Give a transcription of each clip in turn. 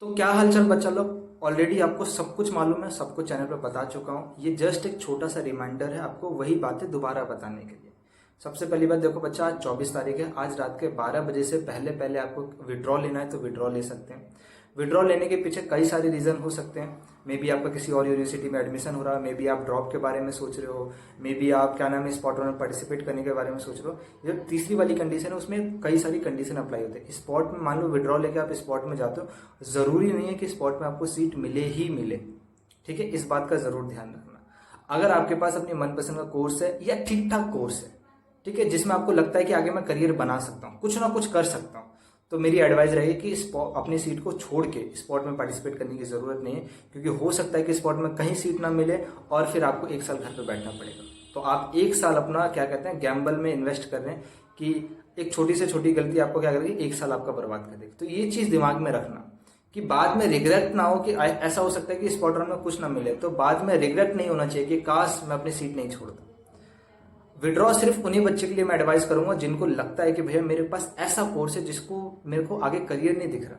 तो क्या हालचाल बच्चा लोग। ऑलरेडी आपको सब कुछ मालूम है, सब कुछ चैनल पर बता चुका हूँ। ये जस्ट एक छोटा सा रिमाइंडर है आपको वही बातें दोबारा बताने के लिए। सबसे पहली बात देखो बच्चा, आज 24 तारीख है। आज रात के 12 बजे से पहले पहले आपको विड्रॉ लेना है तो विड्रॉ ले सकते हैं। विड्रॉ लेने के पीछे कई सारे रीजन हो सकते हैं। मे बी आपका किसी और यूनिवर्सिटी में एडमिशन हो रहा है, मे बी आप ड्रॉप के बारे में सोच रहे हो, मे बी आप क्या नाम है स्पॉट में पार्टिसिपेट करने के बारे में सोच रहे हो। जो तीसरी वाली कंडीशन है उसमें कई सारी कंडीशन अप्लाई होते हैं। स्पॉट में मान लो विड्रॉ लेके आप स्पॉट में जाते हो, जरूरी नहीं है कि स्पॉट में आपको सीट मिले ही मिले। ठीक है, इस बात का जरूर ध्यान रखना। अगर आपके पास अपनी मनपसंद का कोर्स है या ठीक ठाक कोर्स है, ठीक है, जिसमें आपको लगता है कि आगे मैं करियर बना सकता हूँ, कुछ ना कुछ कर सकता हूँ, तो मेरी एडवाइस रहेगी कि अपनी सीट को छोड़ के स्पॉट में पार्टिसिपेट करने की जरूरत नहीं है। क्योंकि हो सकता है कि स्पॉट में कहीं सीट ना मिले और फिर आपको एक साल घर पे बैठना पड़ेगा। तो आप एक साल अपना क्या कहते हैं गैम्बल में इन्वेस्ट कर रहे हैं कि एक छोटी से छोटी गलती आपको क्या करेगी, एक साल आपका बर्बाद कर देगी। तो ये चीज दिमाग में रखना कि बाद में रिग्रेट ना हो कि ऐसा हो सकता है कि स्पॉट राउंड में कुछ ना मिले, तो बाद में रिग्रेट नहीं होना चाहिए कि काश मैं अपनी सीट नहीं छोड़ता। विड्रॉ सिर्फ उन्हीं बच्चे के लिए मैं एडवाइस करूंगा जिनको लगता है कि भैया मेरे पास ऐसा कोर्स है जिसको मेरे को आगे करियर नहीं दिख रहा,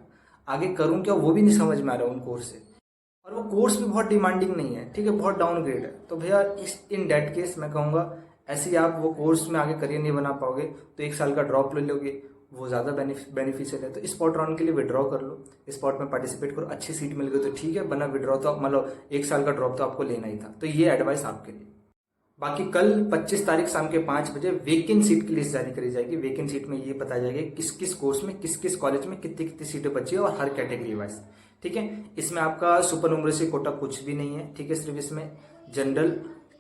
आगे करूं क्या वो भी नहीं समझ में आ रहा उन कोर्स से, और वो कोर्स भी बहुत डिमांडिंग नहीं है, ठीक है, बहुत डाउनग्रेड है। तो भैया इस इन डेट केस मैं कहूंगा ऐसे ही आप वो कोर्स में आगे करियर नहीं बना पाओगे तो एक साल का ड्रॉप ले लोगे, वो ज्यादा बेनिफिशियल है। तो स्पॉट राउंड के लिए विड्रॉ कर लो, स्पॉट में पार्टिसिपेट करो, अच्छी सीट मिल गई तो ठीक है, वरना विड्रॉ तो मतलब एक साल का ड्रॉप तो आपको लेना ही था। तो ये एडवाइस आपके लिए। बाकी कल 25 तारीख शाम के 5 बजे वेकेंट सीट की लिस्ट जारी करी जाएगी। वेकेंट सीट में ये बताया जाएगा किस किस कोर्स में किस किस कॉलेज में कितनी कितनी सीटें बची है और हर कैटेगरी वाइज। ठीक है, इसमें आपका सुपर न्यूमरेसी कोटा कुछ भी नहीं है। ठीक है, सिर्फ इसमें जनरल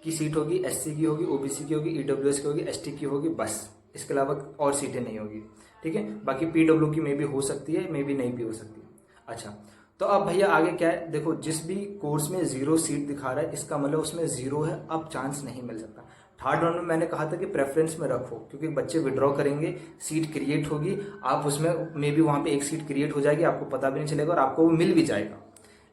की सीट होगी, एससी की होगी, ओबीसी की होगी, ईडब्ल्यूएस की होगी, एसटी की होगी, बस। इसके अलावा और सीटें नहीं होगी। ठीक है, बाकी पीडब्ल्यू की मे भी हो सकती है, मे भी नहीं भी हो सकती है। अच्छा, तो अब भैया आगे क्या है, देखो जिस भी कोर्स में 0 सीट दिखा रहा है इसका मतलब उसमें 0 है, अब चांस नहीं मिल सकता। थर्ड राउंड में मैंने कहा था कि प्रेफरेंस में रखो, क्योंकि बच्चे विड्रॉ करेंगे, सीट क्रिएट होगी, आप उसमें मे बी वहां पे एक सीट क्रिएट हो जाएगी, आपको पता भी नहीं चलेगा और आपको वो मिल भी जाएगा।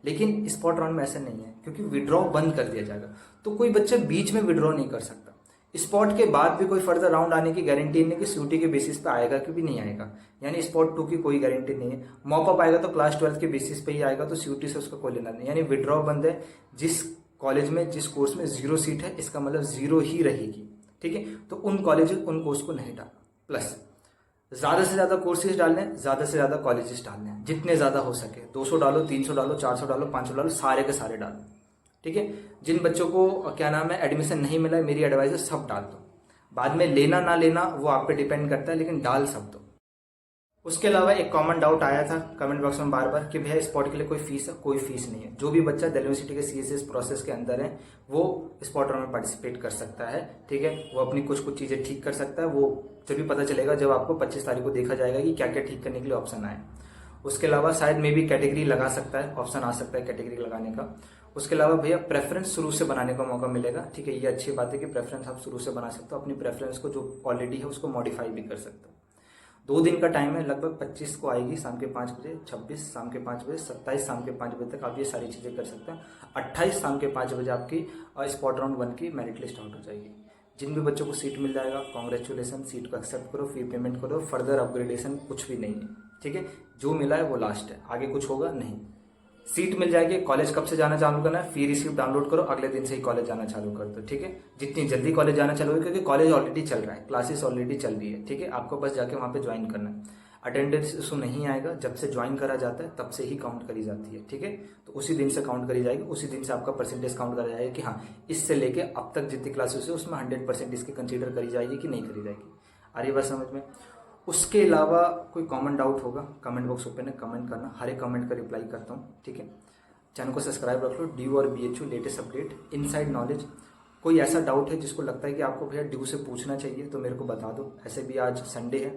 लेकिन स्पॉट राउंड में ऐसा नहीं है क्योंकि विड्रॉ बंद कर दिया जाएगा, तो कोई बच्चा बीच में विड्रॉ नहीं कर सकता। स्पॉट के बाद भी कोई फर्दर राउंड आने की गारंटी नहीं कि सीयूटी के बेसिस पे आएगा कि भी नहीं आएगा, यानी स्पॉट 2 की कोई गारंटी नहीं है। मॉपअप आएगा तो क्लास 12 के बेसिस पे ही आएगा, तो सीयूटी से उसका कोई लेना नहीं, यानी विड्रॉ बंद है। जिस कॉलेज में जिस कोर्स में 0 सीट है इसका मतलब 0 ही रहेगी। ठीक है, तो उन कॉलेज उन कोर्स को नहीं डालना। प्लस ज्यादा से ज्यादा कोर्सेज डालने, ज्यादा से ज्यादा कॉलेजेस डालने, जितने ज्यादा हो सके। 200 डालो, 300 डालो, 400 डालो, 500 डालो, सारे के सारे डालो। ठीक है, जिन बच्चों को क्या नाम है एडमिशन नहीं मिला है, मेरी एडवाइस है सब डाल दो। बाद में लेना ना लेना वो आप पे डिपेंड करता है, लेकिन डाल सब दो। उसके अलावा एक कॉमन डाउट आया था कमेंट बॉक्स में बार बार कि भैया स्पॉट के लिए कोई फीस है। कोई फीस नहीं है। जो भी बच्चा दिल्ली यूनिवर्सिटी के सीएसएस प्रोसेस के अंदर है वो स्पॉट राउंड में पार्टिसिपेट कर सकता है। ठीक है, वो अपनी कुछ कुछ चीजें ठीक कर सकता है। वो जब भी पता चलेगा जब आपको 25 तारीख को देखा जाएगा कि क्या क्या ठीक करने के लिए ऑप्शन आए। उसके अलावा शायद मे भी कैटेगरी लगा सकता है, ऑप्शन आ सकता है कैटेगरी लगाने का। उसके अलावा भैया प्रेफरेंस शुरू से बनाने का मौका मिलेगा। ठीक है, ये अच्छी बात है कि प्रेफरेंस आप शुरू से बना सकते हो, अपनी प्रेफरेंस को जो ऑलरेडी है उसको मॉडिफाई भी कर सकते हो। 2 दिन का टाइम है, लगभग 25 को आएगी शाम के 5 बजे, 26 शाम के 5 बजे, 27 शाम के 5 बजे तक आप ये सारी चीजें कर सकते हैं। 28 शाम के 5 बजे आपकी स्पॉट राउंड 1 की मेरिट लिस्ट आउट हो जाएगी। जिन भी बच्चों को सीट मिल जाएगा कॉन्ग्रेचुलेसन, सीट को एक्सेप्ट करो, फी पेमेंट करो, फर्दर अपग्रेडेशन कुछ भी नहीं है। ठीक है, जो मिला है वो लास्ट है, आगे कुछ होगा नहीं। सीट मिल जाएगी, कॉलेज कब से जाना चालू करना है, फी रिसीव डाउनलोड करो, अगले दिन से ही कॉलेज जाना चालू कर दो। ठीक है, जितनी जल्दी कॉलेज जाना चालू हो, क्योंकि कॉलेज ऑलरेडी चल रहा है, क्लासेस ऑलरेडी चल रही है। ठीक है, आपको बस जाके वहां पे ज्वाइन करना है। अटेंडेंस इशू नहीं आएगा, जब से ज्वाइन करा जाता है तब से ही काउंट करी जाती है। ठीक है, तो उसी दिन से काउंट करी जाएगी, उसी दिन से आपका परसेंटेज काउंट करा जाएगा कि हाँ इससे लेके अब तक जितनी क्लासेस है उसमें 100% इसकी कंसीडर करी जाएगी कि नहीं करी जाएगी। आ रही बात समझ में। उसके अलावा कोई कॉमन डाउट होगा कमेंट बॉक्स ओपन है, कमेंट करना, हर एक कमेंट का रिप्लाई करता हूँ। ठीक है, चैनल को सब्सक्राइब रख लो। ड्यू और BHU latest update, inside knowledge. कोई ऐसा डाउट है जिसको लगता है कि आपको भैया ड्यू से पूछना चाहिए तो मेरे को बता दो। ऐसे भी आज संडे है,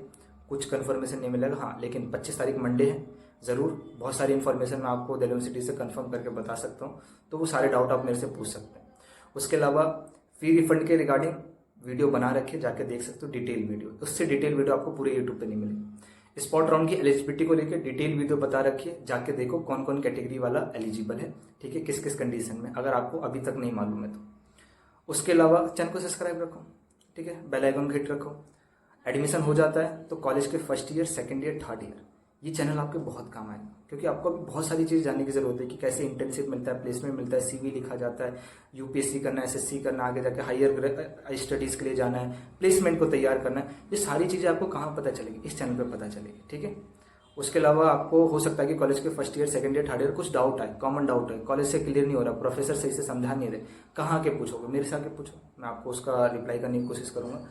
कुछ कंफर्मेशन नहीं मिलेगा, हाँ लेकिन 25 तारीख मंडे है, जरूर बहुत सारी इन्फॉर्मेशन मैं आपको दिल्ली यूनिवर्सिटी से कंफर्म करके बता सकता हूँ, तो वो सारे डाउट आप मेरे से पूछ सकते हैं। उसके अलावा फी रिफंड के रिगार्डिंग वीडियो बना रखे, जाके देख सकते हो डिटेल वीडियो, उससे डिटेल वीडियो आपको पूरे यूट्यूब पे नहीं मिलेगी। स्पॉट राउंड की एलिजिबिलिटी को लेकर डिटेल वीडियो बता रखिए, जाके देखो कौन कौन कैटेगरी वाला एलिजिबल है। ठीक है, किस किस कंडीशन में, अगर आपको अभी तक नहीं मालूम है तो। उसके अलावा चैनल को सब्सक्राइब रखो। ठीक है, बेल आइकन हिट रखो। एडमिशन हो जाता है तो कॉलेज के first year, second year, third year ये चैनल आपके बहुत काम आएगा, क्योंकि आपको अभी बहुत सारी चीज़ जानने की जरूरत है कि कैसे इंटर्नशिप मिलता है, प्लेसमेंट मिलता है, सीवी लिखा जाता है, यूपीएससी करना है, एसएससी करना, आगे जाके हायर स्टडीज़ के लिए जाना है, प्लेसमेंट को तैयार करना है। ये सारी चीज़ें आपको कहाँ पता चलेगी? इस चैनल पर पता चलेगी, ठीक है। उसके अलावा आपको हो सकता है कि कॉलेज के first year, second year, third year कुछ डाउट है, कॉमन डाउट है, कॉलेज से क्लियर नहीं हो रहा, प्रोफेसर सही से समझा नहीं रहे, कहाँ के पूछोगे? मेरे से आके पूछो, मैं आपको उसका रिप्लाई करने की कोशिश करूंगा।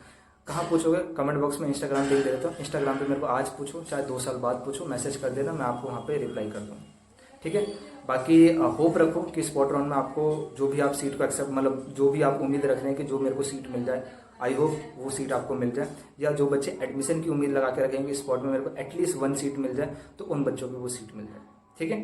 कहाँ पूछोगे? कमेंट बॉक्स में इंस्टाग्राम लिंक दे देता हूँ, इंस्टाग्राम पे मेरे को आज पूछो, चाहे 2 साल बाद पूछो, मैसेज कर देना, मैं आपको वहाँ पे रिप्लाई कर दूँगा, ठीक है। बाकी होप रखो कि स्पॉट राउंड में आपको जो भी आप सीट को एक्सेप्ट, मतलब जो भी आप उम्मीद रख रहे हैं कि जो मेरे को सीट मिल जाए, आई होप वो सीट आपको मिल जाए। या जो बच्चे एडमिशन की उम्मीद लगा के रखेंगे स्पॉट में मेरे को एटलीस्ट 1 सीट मिल जाए, तो उन बच्चों को वो सीट मिल जाए, ठीक है।